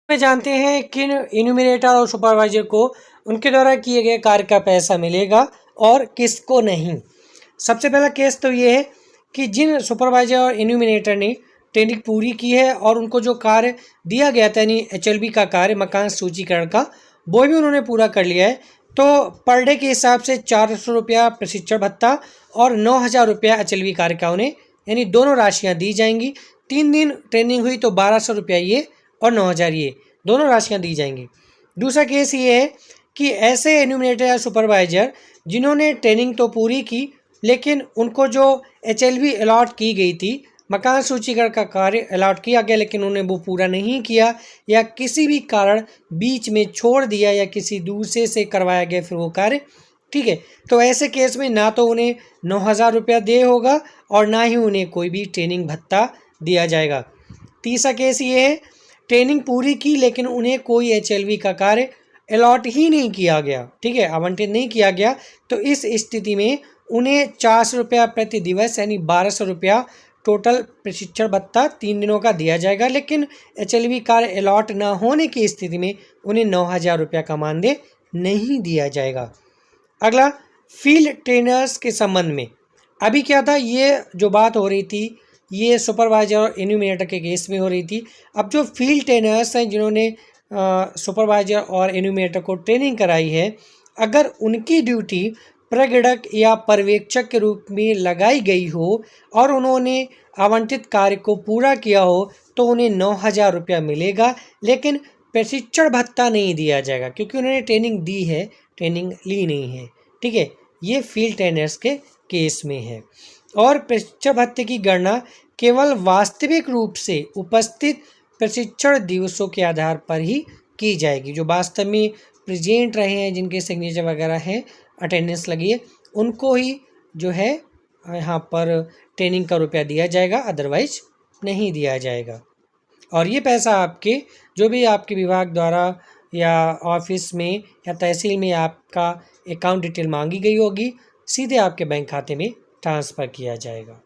में जानते हैं किन इन्यूमिनेटर और सुपरवाइजर को उनके द्वारा किए गए कार्य का पैसा मिलेगा और किसको नहीं। सबसे पहला केस तो ये है कि जिन सुपरवाइजर और इन्यूमिनेटर ने ट्रेनिंग पूरी की है और उनको जो कार्य दिया गया था यानी HLB का कार्य मकान सूचीकरण का, वो भी उन्होंने पूरा कर लिया है, तो पर डे के हिसाब से 400 रुपया प्रशिक्षण भत्ता और 9,000 रुपया HLB कार्य का उन्हें यानी दोनों राशियां दी जाएंगी। 3 दिन ट्रेनिंग हुई तो 1200 रुपया ये और 9,000 ये दोनों राशियां दी जाएंगी। दूसरा केस ये है कि ऐसे एन्यूमिनेटर या सुपरवाइजर जिन्होंने ट्रेनिंग तो पूरी की लेकिन उनको जो HLB अलॉट की गई थी, मकान सूचीकरण का कार्य अलॉट किया गया लेकिन उन्होंने वो पूरा नहीं किया या किसी भी कारण बीच में छोड़ दिया या किसी दूसरे से करवाया गया फिर वो कार्य, ठीक है, तो ऐसे केस में ना तो उन्हें 9,000 रुपया दे होगा और ना ही उन्हें कोई भी ट्रेनिंग भत्ता दिया जाएगा। तीसरा केस ये है ट्रेनिंग पूरी की लेकिन उन्हें कोई HLB का कार्य अलॉट ही नहीं किया गया, ठीक है, आवंटित नहीं किया गया, तो इस स्थिति में उन्हें 400 रुपया प्रति दिवस यानी 1200 रुपया टोटल प्रशिक्षण भत्ता 3 दिनों का दिया जाएगा। लेकिन HLB कार्य अलॉट न होने की स्थिति में उन्हें 9,000 रुपया का मानदेय नहीं दिया जाएगा। अगला फील्ड ट्रेनर्स के संबंध में अभी क्या था, ये जो बात हो रही थी ये सुपरवाइजर और इन्यूमिनेटर के केस में हो रही थी। अब जो फील्ड ट्रेनर्स हैं जिन्होंने सुपरवाइजर और इन्यूमिनेटर को ट्रेनिंग कराई है, अगर उनकी ड्यूटी प्रगणक या पर्यवेक्षक के रूप में लगाई गई हो और उन्होंने आवंटित कार्य को पूरा किया हो तो उन्हें 9,000 रुपया मिलेगा, लेकिन प्रशिक्षण भत्ता नहीं दिया जाएगा क्योंकि उन्होंने ट्रेनिंग दी है, ट्रेनिंग ली नहीं है, ठीक है, ये फील्ड ट्रेनर्स के केस में है। और प्रशिक्षण भत्ते की गणना केवल वास्तविक रूप से उपस्थित प्रशिक्षण दिवसों के आधार पर ही की जाएगी। जो वास्तव में प्रेजेंट रहे हैं, जिनके सिग्नेचर वगैरह हैं, अटेंडेंस लगी है, उनको ही जो है यहाँ पर ट्रेनिंग का रुपया दिया जाएगा, अदरवाइज नहीं दिया जाएगा। और ये पैसा आपके जो भी आपके विभाग द्वारा या ऑफिस में या तहसील में आपका अकाउंट डिटेल मांगी गई होगी, सीधे आपके बैंक खाते में ट्रांसफ़र किया जाएगा।